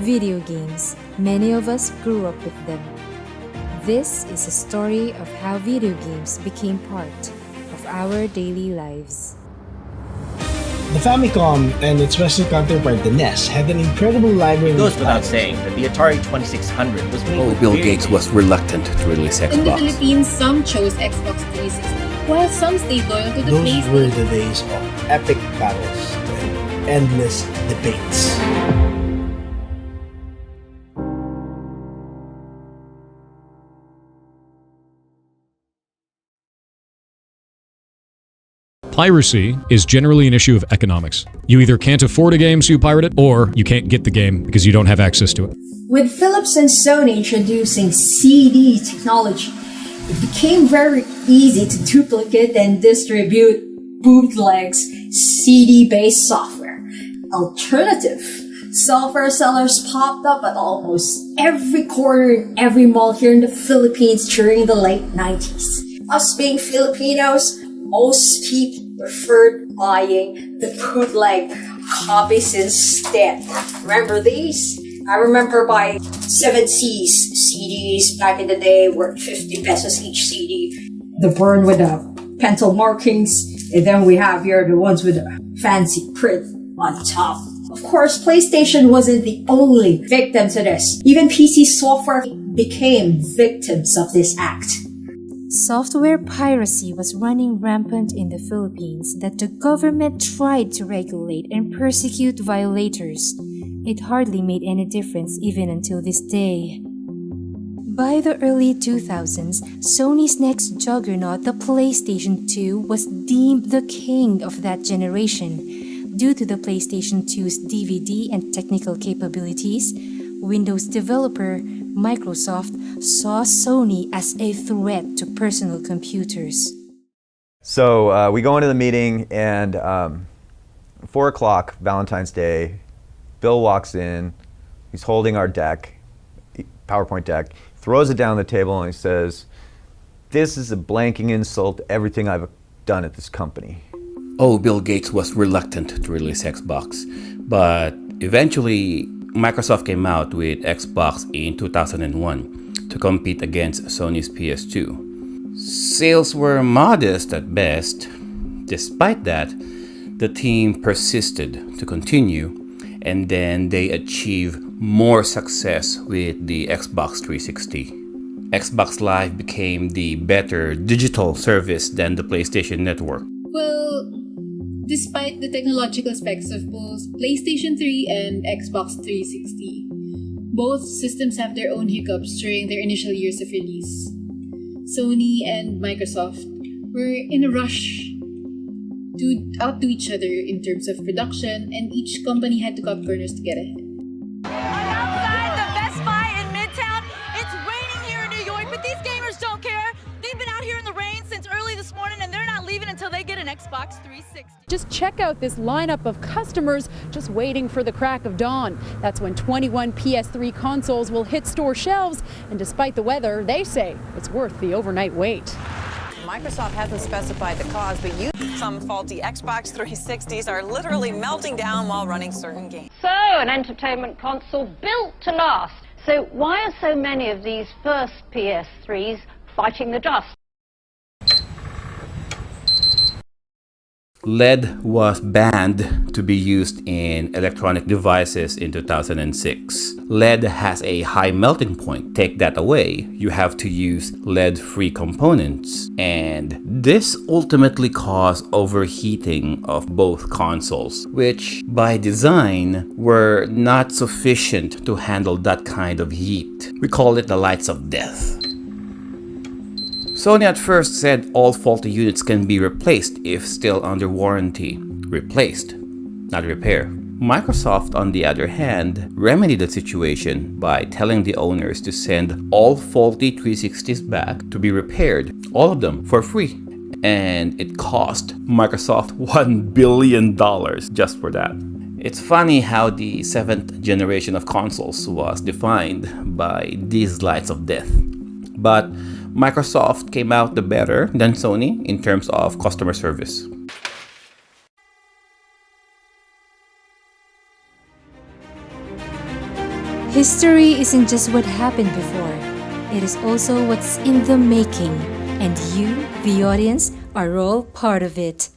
Video games. Many of us grew up with them. This is a story of how video games became part of our daily lives. The Famicom and its Western counterpart, the NES, had an incredible library. It goes without saying that the Atari 2600 was made with Bill video Gates was reluctant to release Xbox. In the Philippines, some chose Xbox 360, while some stayed loyal to the Those PlayStation. were the days of epic battles and endless debates. Piracy is generally an issue of economics. You either can't afford a game so you pirate it, or you can't get the game because you don't have access to it. With Philips and Sony introducing CD technology, it became very easy to duplicate and distribute bootlegs CD-based software. Alternative software sellers popped up at almost every corner in every mall here in the Philippines during the late 90s. Us being Filipinos, most people preferred buying the bootleg copies instead. Remember these? I remember buying 7 C's CDs back in the day, worth 50 pesos each CD. The burn with the pencil markings, and then we have here the ones with the fancy print on top. Of course, PlayStation wasn't the only victim to this. Even PC software became victims of this act. Software piracy was running rampant in the Philippines that the government tried to regulate and persecute violators. It hardly made any difference even until this day. By the early 2000s, Sony's next juggernaut, the PlayStation 2, was deemed the king of that generation. Due to the PlayStation 2's DVD and technical capabilities, Windows developer Microsoft saw Sony as a threat to personal computers. So we go into the meeting, and 4 o'clock, Valentine's Day, Bill walks in. He's holding our deck, PowerPoint deck, throws it down the table, and he says, "This is a blanking insult to everything I've done at this company." Bill Gates was reluctant to release Xbox, but eventually Microsoft came out with Xbox in 2001 to compete against Sony's PS2. Sales were modest at best. Despite that, the team persisted to continue, and then they achieved more success with the Xbox 360. Xbox Live became the better digital service than the PlayStation Network. Well, despite the technological specs of both PlayStation 3 and Xbox 360, both systems have their own hiccups during their initial years of release. Sony and Microsoft were in a rush to outdo each other in terms of production, and each company had to cut corners to get ahead. I'm outside the Best Buy in Midtown. It's raining here in New York, but these gamers don't care. They've been out here in the rain since early this morning, and they're not leaving until they get an Xbox 360. Just check out this lineup of customers just waiting for the crack of dawn. That's when 21 PS3 consoles will hit store shelves, and despite the weather, they say it's worth the overnight wait. Microsoft hasn't specified the cause, but some faulty Xbox 360s are literally melting down while running certain games. So, an entertainment console built to last. So why are so many of these first PS3s fighting the dust? LED was banned to be used in electronic devices in 2006. LED has a high melting point. Take that away, you have to use LED-free components. And this ultimately caused overheating of both consoles, which by design were not sufficient to handle that kind of heat. We call it the lights of death. Sony at first said all faulty units can be replaced if still under warranty. Replaced, not repair. Microsoft, on the other hand, remedied the situation by telling the owners to send all faulty 360s back to be repaired, all of them, for free. And it cost Microsoft $1 billion just for that. It's funny how the 7th generation of consoles was defined by these lights of death. But Microsoft came out the better than Sony in terms of customer service. History isn't just what happened before, it is also what's in the making, and you, the audience, are all part of it.